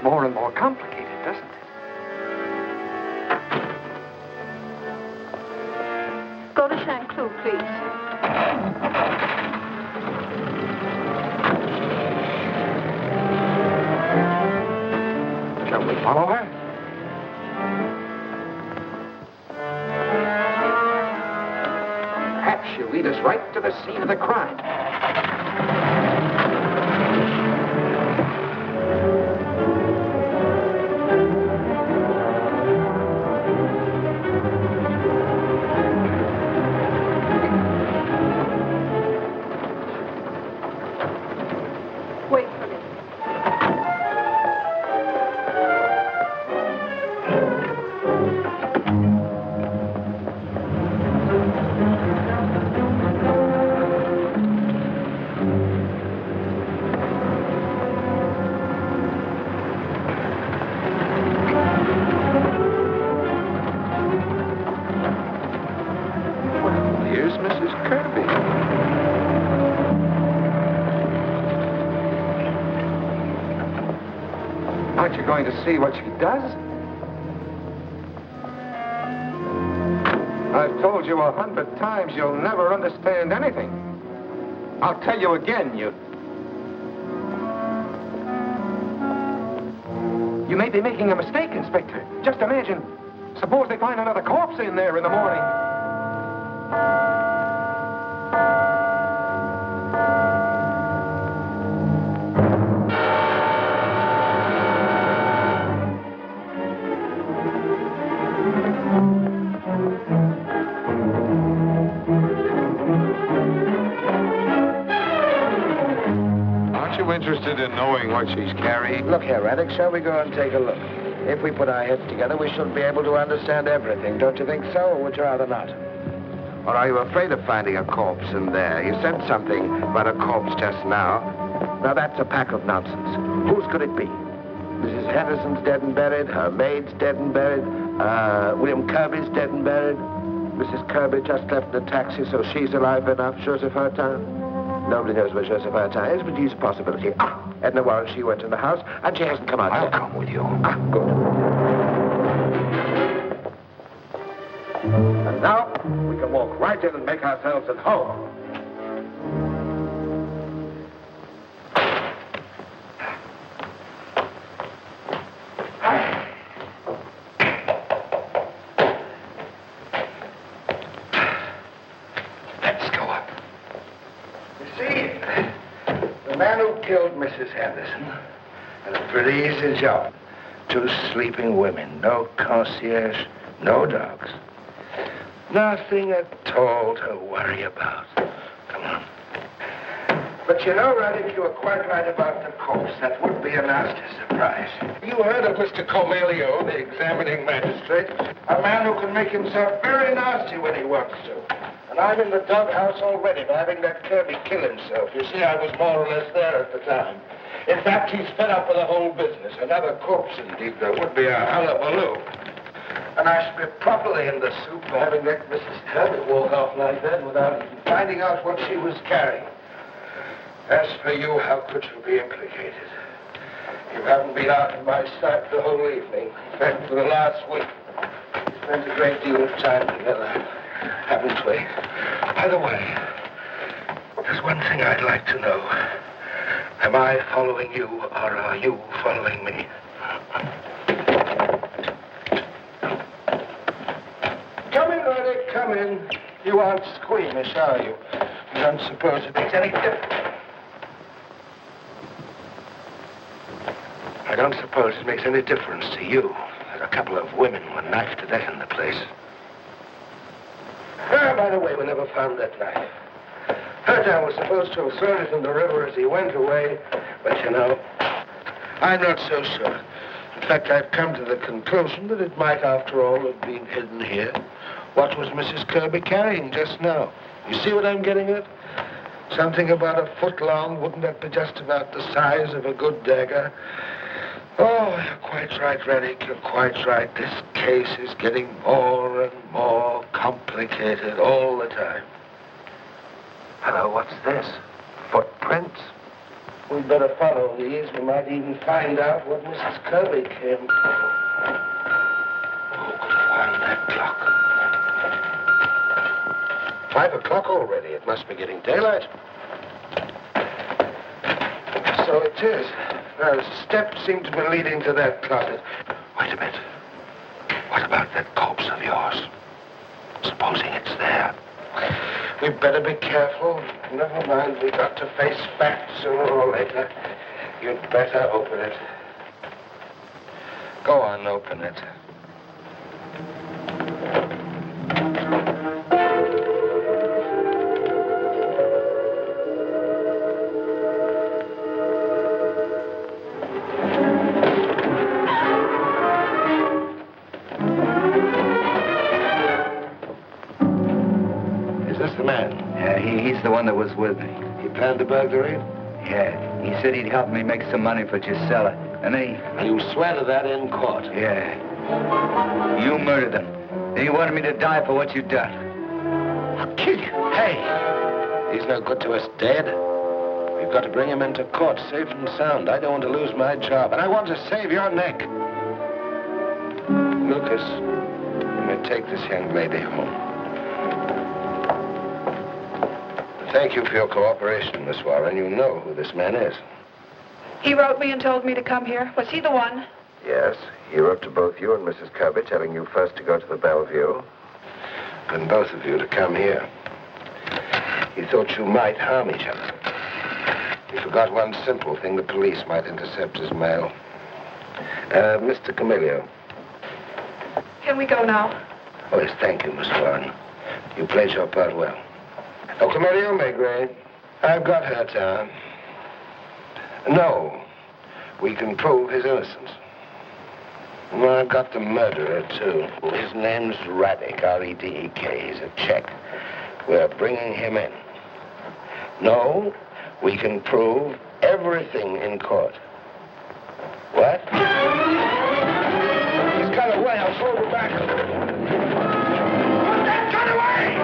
More and more complicated, doesn't it? Go to Saint-Cloud, please. Shall we follow her? Perhaps she'll lead us right to the scene of the crime. Aren't you going to see what she does? I've told you 100 times you'll never understand anything. I'll tell you again, you may be making a mistake, Inspector. Just imagine. Suppose they find another corpse in there in the morning. Interested in knowing what she's carrying? Look here, Radek, shall we go and take a look? If we put our heads together, we should be able to understand everything. Don't you think so, or would you rather not? Or are you afraid of finding a corpse in there? You said something about a corpse just now. Now, that's a pack of nonsense. Whose could it be? Mrs. Henderson's dead and buried. Her maid's dead and buried. William Kirby's dead and buried. Mrs. Kirby just left in a taxi, so she's alive enough. Joseph Hurtown. Nobody knows where Joseph Hurtown is, but he's a possibility. Edna Warren, she went in the house, and she hasn't come out yet. I'll come with you. Good. And now, we can walk right in and make ourselves at home. Killed Mrs. Henderson. And a pretty easy job. 2 sleeping women, no concierge, no dogs. Nothing at all to worry about. Come on. But you know, Radek, you were quite right about the corpse. That would be a nasty surprise. You heard of Mr. Cormelio, the examining magistrate, a man who can make himself very nasty when he wants to. And I'm in the doghouse already by having that Kirby kill himself. You see, I was more or less there at the time. In fact, he's fed up with the whole business. Another corpse, indeed, there would be a hullabaloo. And I should be properly in the soup for having let Mrs. Kirby walk off like that without even finding out what she was carrying. As for you, how could you be implicated? You haven't been out of my sight the whole evening. In fact, for the last week, we spent a great deal of time together. Haven't we? By the way, there's one thing I'd like to know. Am I following you, or are you following me? Come in, Radek, come in. You aren't squeamish, are you? You don't suppose it makes any difference? I don't suppose it makes any difference to you that a couple of women were knifed to death in the place. By the way, we never found that knife. Hurtown was supposed to have thrown it in the river as he went away, but you know, I'm not so sure. In fact, I've come to the conclusion that it might, after all, have been hidden here. What was Mrs. Kirby carrying just now? You see what I'm getting at? Something about a foot long. Wouldn't that be just about the size of a good dagger? Oh, you're quite right, Radek. You're quite right. This case is getting more and more complicated all the time. Hello, what's this? Footprints? We'd better follow these. We might even find out what Mrs. Kirby came for. Who could find that clock? 5 o'clock already. It must be getting daylight. So it is. Now, the steps seem to be leading to that closet. Wait a minute. What about that corpse of yours? Supposing it's there. We'd better be careful. Never mind, we've got to face facts sooner or later. You'd better open it. Go on, open it. He's the one that was with me. He planned the burglary? Yeah. He said he'd help me make some money for Gisela. And then You swear to that in court? Yeah. You murdered them. And you wanted me to die for what you'd done. I'll kill you. Hey! He's no good to us dead. We I've got to bring him into court safe and sound. I don't want to lose my job, and I want to save your neck. Lucas, you may take this young lady home. Thank you for your cooperation, Miss Warren. You know who this man is. He wrote me and told me to come here. Was he the one? Yes, he wrote to both you and Mrs. Kirby, telling you first to go to the Bellevue. And both of you to come here. He thought you might harm each other. He forgot one simple thing. The police might intercept his mail. Mr. Camillo. Can we go now? Oh, yes, thank you, Miss Warren. You played your part well. Oh, Camillo, Maigret. I've got her down. No, we can prove his innocence. Well, I've got the murderer, too. His name's Radek, R-E-D-E-K. He's a Czech. We're bringing him in. No, we can prove everything in court. What? He's got away. I'll throw him back. Put that gun away!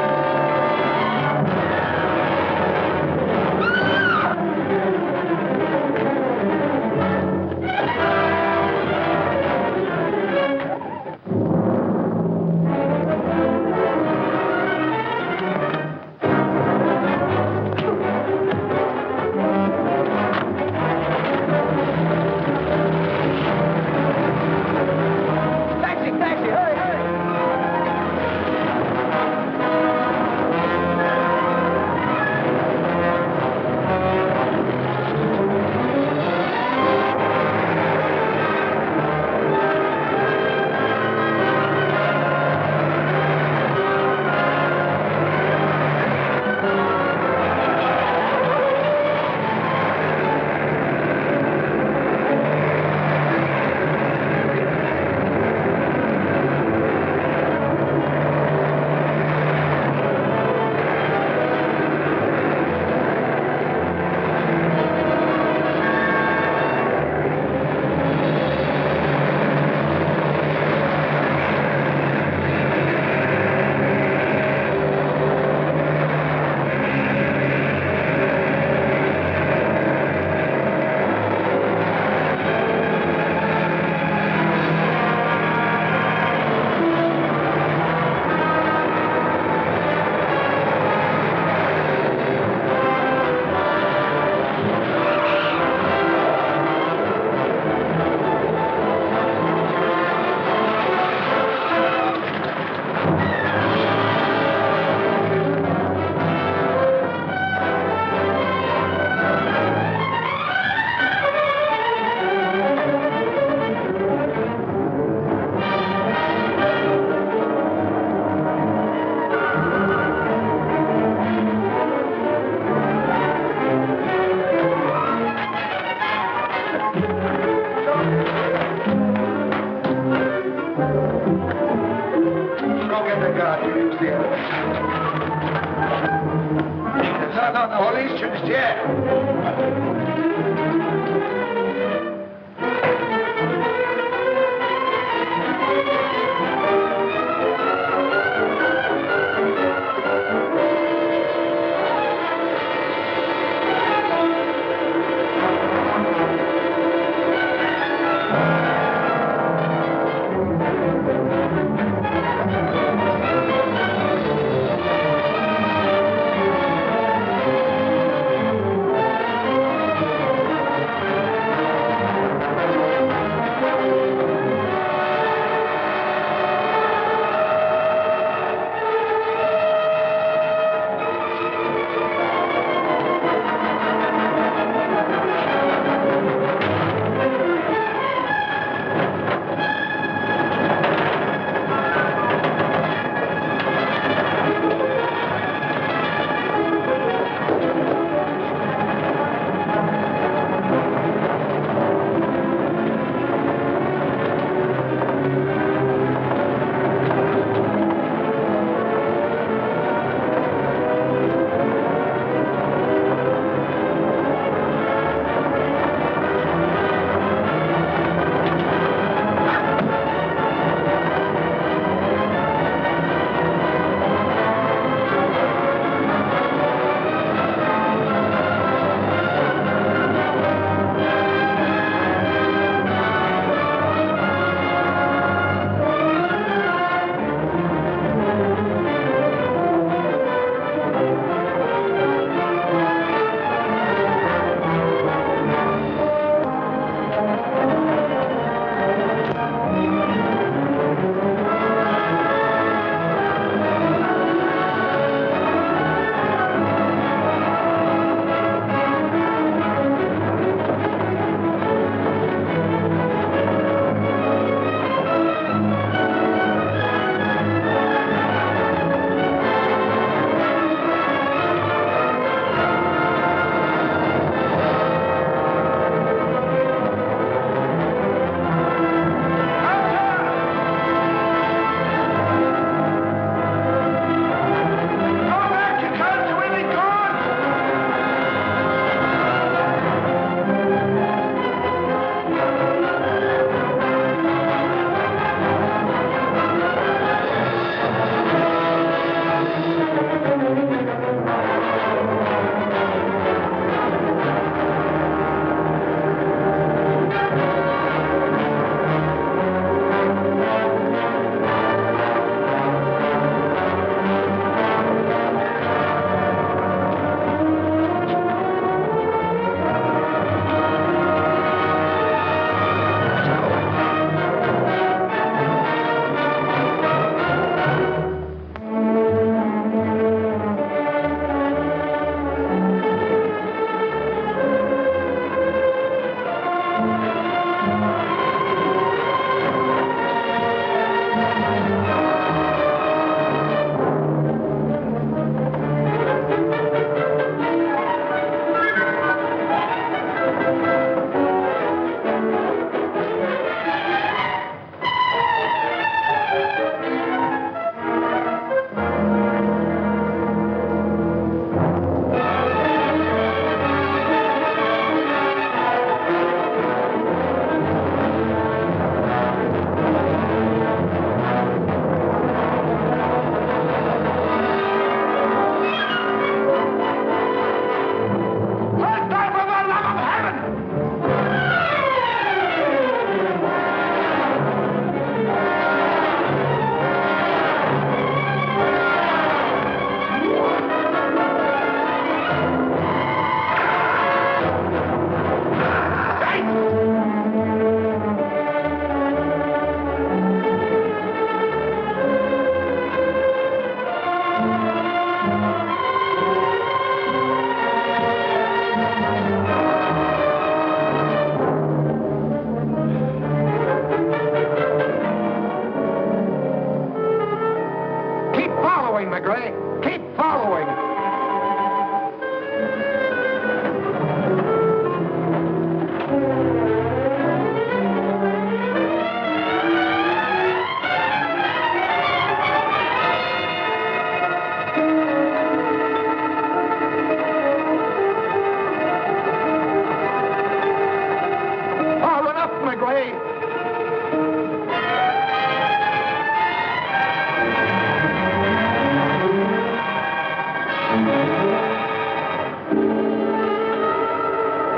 Maigret!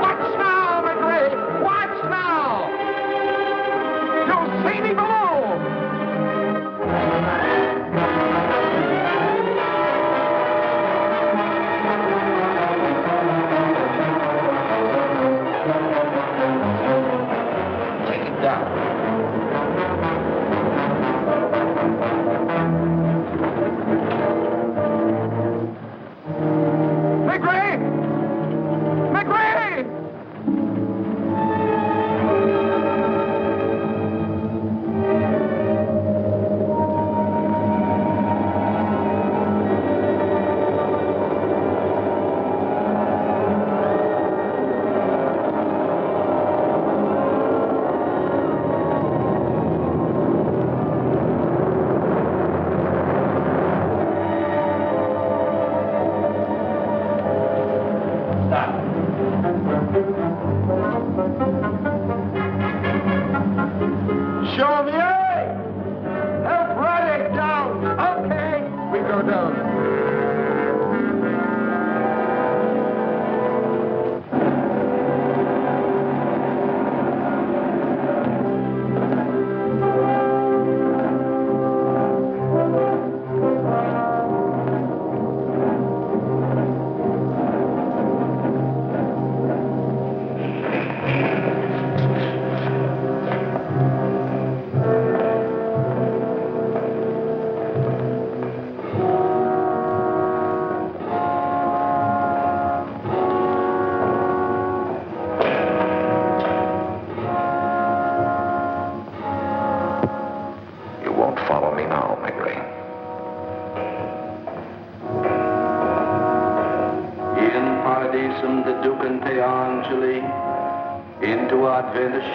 Watch now, Maigret! Watch now! You'll see me below!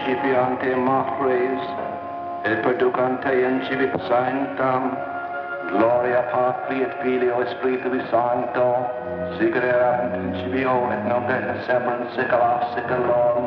Scipiante Macres, et perducante incivit sanctam, gloria Patri et Filio et Spiritui Sancto, sic erat in principio et nunc et semper in saecula saeculorum.